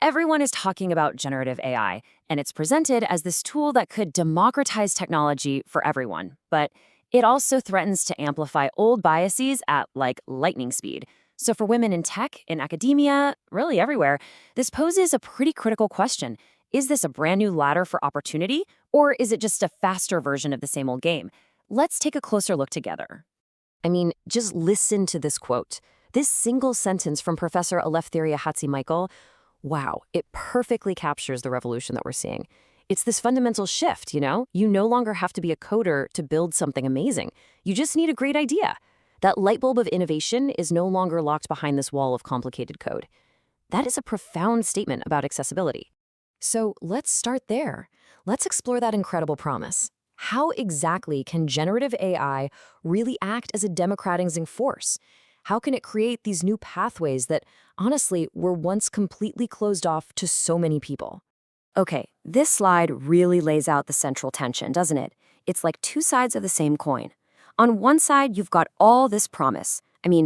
Everyone is talking about generative AI, and it's presented as this tool that could democratize technology for everyone. But it also threatens to amplify old biases at lightning speed. So for women in tech, in academia, really everywhere, this poses a pretty critical question. Is this a brand new ladder for opportunity, or is it just a faster version of the same old game? Let's take a closer look together. Just listen to this quote. This single sentence from Professor Eleftheria Hatzimichael, wow, it perfectly captures the revolution that we're seeing. It's this fundamental shift, You no longer have to be a coder to build something amazing. You just need a great idea. That light bulb of innovation is no longer locked behind this wall of complicated code. That is a profound statement about accessibility. So let's start there. Let's explore that incredible promise. How exactly can generative AI really act as a democratizing force? How can it create these new pathways that, honestly, were once completely closed off to so many people? Okay, this slide really lays out the central tension, doesn't it? It's like two sides of the same coin. On one side, you've got all this promise.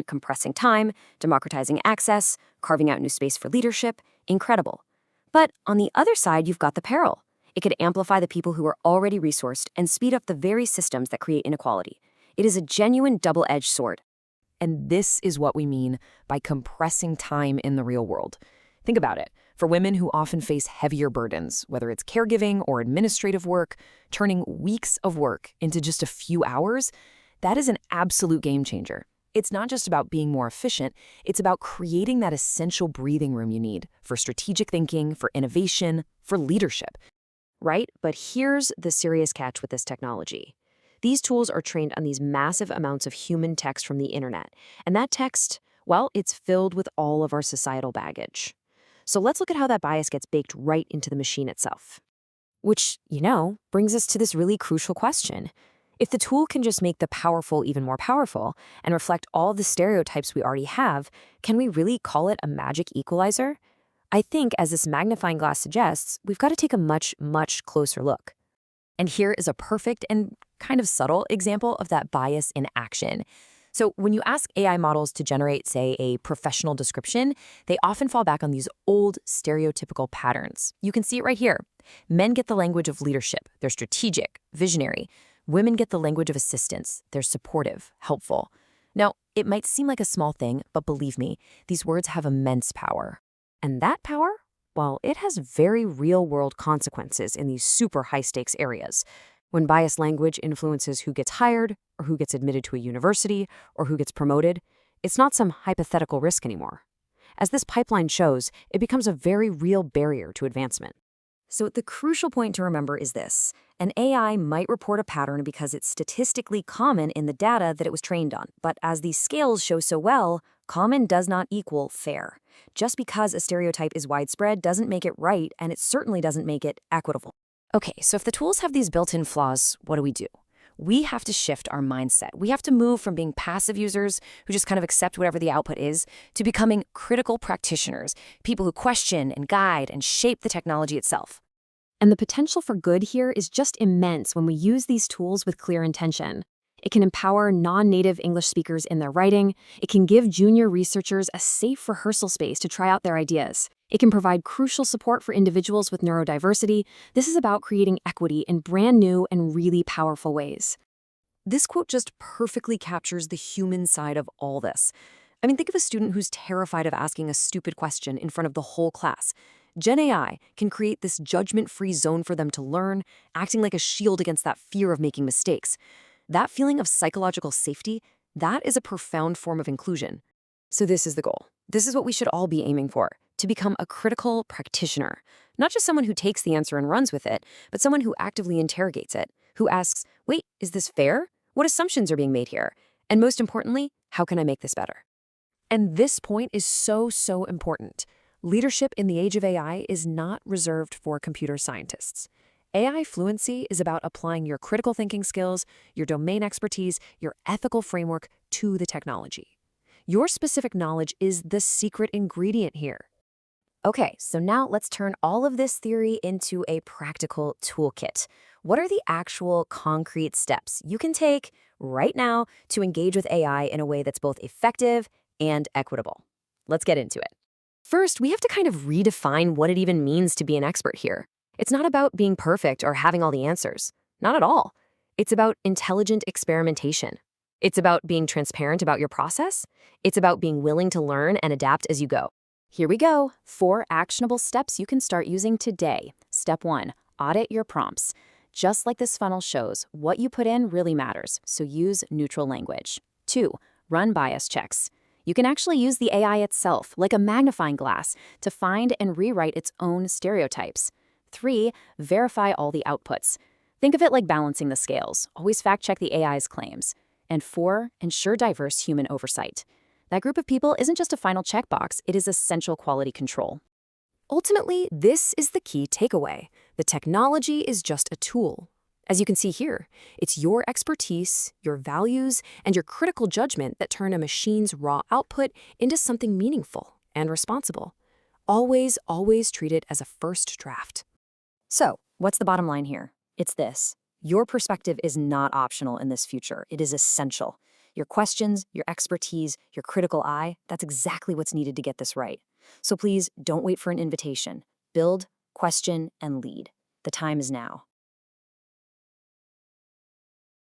Compressing time, democratizing access, carving out new space for leadership, incredible. But on the other side, you've got the peril. It could amplify the people who are already resourced and speed up the very systems that create inequality. It is a genuine double-edged sword. And this is what we mean by compressing time in the real world. Think about it. For women who often face heavier burdens, whether it's caregiving or administrative work, turning weeks of work into just a few hours, that is an absolute game changer. It's not just about being more efficient, it's about creating that essential breathing room you need for strategic thinking, for innovation, for leadership. Right? But here's the serious catch with this technology. These tools are trained on these massive amounts of human text from the internet. And that text, well, it's filled with all of our societal baggage. So let's look at how that bias gets baked right into the machine itself. Which, brings us to this really crucial question. If the tool can just make the powerful even more powerful and reflect all the stereotypes we already have, can we really call it a magic equalizer? I think, as this magnifying glass suggests, we've got to take a much, much closer look. And here is a perfect and kind of subtle example of that bias in action. So when you ask AI models to generate, say, a professional description, they often fall back on these old stereotypical patterns. You can see it right here. Men get the language of leadership. They're strategic, visionary. Women get the language of assistance. They're supportive, helpful. Now, it might seem like a small thing, but believe me, these words have immense power. And that power? Well, it has very real-world consequences in these super high-stakes areas. When biased language influences who gets hired, or who gets admitted to a university, or who gets promoted, it's not some hypothetical risk anymore. As this pipeline shows, it becomes a very real barrier to advancement. So the crucial point to remember is this. An AI might report a pattern because it's statistically common in the data that it was trained on. But as these scales show so well, common does not equal fair. Just because a stereotype is widespread doesn't make it right, and it certainly doesn't make it equitable. Okay, so if the tools have these built-in flaws, what do? We have to shift our mindset. We have to move from being passive users who just kind of accept whatever the output is to becoming critical practitioners, people who question and guide and shape the technology itself. And the potential for good here is just immense when we use these tools with clear intention. It can empower non-native English speakers in their writing. It can give junior researchers a safe rehearsal space to try out their ideas. It can provide crucial support for individuals with neurodiversity. This is about creating equity in brand new and really powerful ways. This quote just perfectly captures the human side of all this. Think of a student who's terrified of asking a stupid question in front of the whole class. GenAI can create this judgment-free zone for them to learn, acting like a shield against that fear of making mistakes. That feeling of psychological safety, that is a profound form of inclusion. So this is the goal. This is what we should all be aiming for, to become a critical practitioner. Not just someone who takes the answer and runs with it, but someone who actively interrogates it, who asks, wait, is this fair? What assumptions are being made here? And most importantly, how can I make this better? And this point is so important. Leadership in the age of AI is not reserved for computer scientists. AI fluency is about applying your critical thinking skills, your domain expertise, your ethical framework to the technology. Your specific knowledge is the secret ingredient here. Okay, so now let's turn all of this theory into a practical toolkit. What are the actual concrete steps you can take right now to engage with AI in a way that's both effective and equitable? Let's get into it. First, we have to kind of redefine what it even means to be an expert here. It's not about being perfect or having all the answers. Not at all. It's about intelligent experimentation. It's about being transparent about your process. It's about being willing to learn and adapt as you go. Here we go. 4 actionable steps you can start using today. Step 1, audit your prompts. Just like this funnel shows, what you put in really matters, so use neutral language. 2, run bias checks. You can actually use the AI itself, like a magnifying glass, to find and rewrite its own stereotypes. 3, verify all the outputs. Think of it like balancing the scales. Always fact-check the AI's claims. And 4, ensure diverse human oversight. That group of people isn't just a final checkbox, it is essential quality control. Ultimately, this is the key takeaway. The technology is just a tool. As you can see here, it's your expertise, your values, and your critical judgment that turn a machine's raw output into something meaningful and responsible. Always, always treat it as a first draft. So, what's the bottom line here? It's this. Your perspective is not optional in this future. It is essential. Your questions, your expertise, your critical eye, that's exactly what's needed to get this right. So please don't wait for an invitation. Build, question, and lead. The time is now.